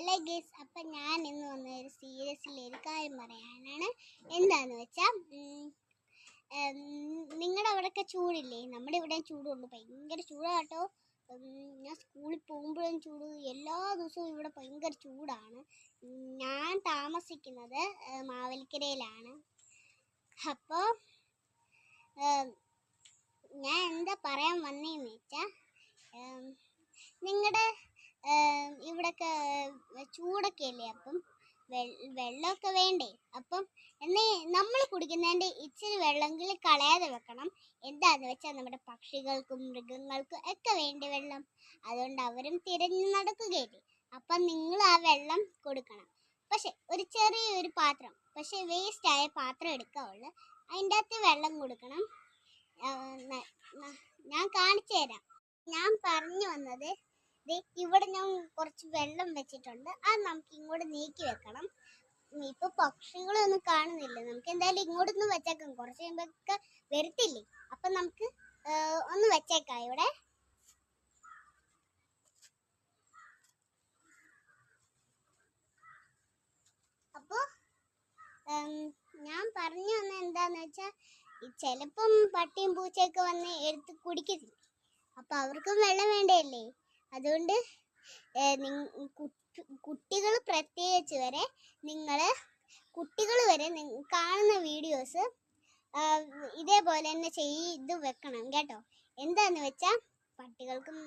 Hello guys, അപ്പം ഞാൻ ഇന്ന് വന്ന ഒരു സീരിയസിലൊരു കാര്യം പറയാനാണ്. എന്താന്ന് വെച്ചാൽ നിങ്ങളുടെ അവിടെയൊക്കെ ചൂടില്ലേ? നമ്മുടെ ഇവിടെ ചൂടുണ്ട്, ഭയങ്കര ചൂടാട്ടോ. ഞാൻ സ്കൂളിൽ പോകുമ്പോഴും ചൂട്, എല്ലാ ദിവസവും ഇവിടെ ഭയങ്കര ചൂടാണ്. ഞാൻ താമസിക്കുന്നത് മാവേലിക്കരയിലാണ്. അപ്പോൾ ഞാൻ എന്താ പറയാൻ വന്നതെന്ന് വെച്ചാൽ, നിങ്ങളുടെ ഇവിടൊക്കെ ചൂടൊക്കെ അല്ലേ, അപ്പം വെള്ളമൊക്കെ വേണ്ടേ? അപ്പം നമ്മൾ കുടിക്കുന്നതിൻ്റെ ഇച്ചിരി വെള്ളമെങ്കിലും കളയാതെ വെക്കണം. എന്താന്ന് വെച്ചാൽ നമ്മുടെ പക്ഷികൾക്കും മൃഗങ്ങൾക്കും ഒക്കെ വേണ്ടി വെള്ളം, അതുകൊണ്ട് അവരും തിരഞ്ഞു നടക്കുകയില്ലേ. അപ്പം നിങ്ങൾ ആ വെള്ളം കൊടുക്കണം. പക്ഷെ ഒരു ചെറിയൊരു പാത്രം, പക്ഷെ വേസ്റ്റായ പാത്രം എടുക്കാവുള്ളൂ, അതിൻ്റെ അകത്ത് വെള്ളം കൊടുക്കണം. ഞാൻ കാണിച്ചു തരാം. ഞാൻ പറഞ്ഞു വന്നത്, ഇവിടെ ഞാൻ കുറച്ച് വെള്ളം വെച്ചിട്ടുണ്ട്, അത് നമുക്ക് ഇങ്ങോട്ട് നീക്കി വെക്കണം. ഇപ്പൊ പക്ഷികളൊന്നും കാണുന്നില്ല, നമുക്ക് എന്തായാലും ഇങ്ങോട്ടൊന്ന് വെച്ചേക്കാം, കുറച്ച് കഴിയുമ്പോഴൊക്കെ വരത്തില്ലേ. അപ്പൊ നമുക്ക് ഒന്ന് വെച്ചേക്കാം ഇവിടെ. അപ്പൊ ഞാൻ പറഞ്ഞു വന്ന എന്താന്ന് വെച്ചാൽ, ചിലപ്പം പട്ടിയും പൂച്ചയൊക്കെ വന്ന് എടുത്ത് കുടിക്കത്തില്ല, അപ്പൊ അവർക്കും വെള്ളം വേണ്ടല്ലേ. അതുകൊണ്ട് കുട്ടികൾ പ്രത്യേകിച്ച് വരെ കുട്ടികൾ വരെ കാണുന്ന വീഡിയോസ് ഇതേപോലെ തന്നെ ചെയ്ത് വെക്കണം കേട്ടോ. എന്താന്ന് വെച്ചാൽ പട്ടികൾക്കും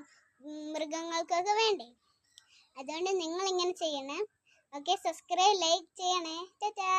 മൃഗങ്ങൾക്കൊക്കെ വേണ്ടേ, അതുകൊണ്ട് നിങ്ങൾ ഇങ്ങനെ ചെയ്യണേ. ഓക്കെ, സബ്സ്ക്രൈബ്, ലൈക്ക് ചെയ്യണേ. ടാറ്റാ.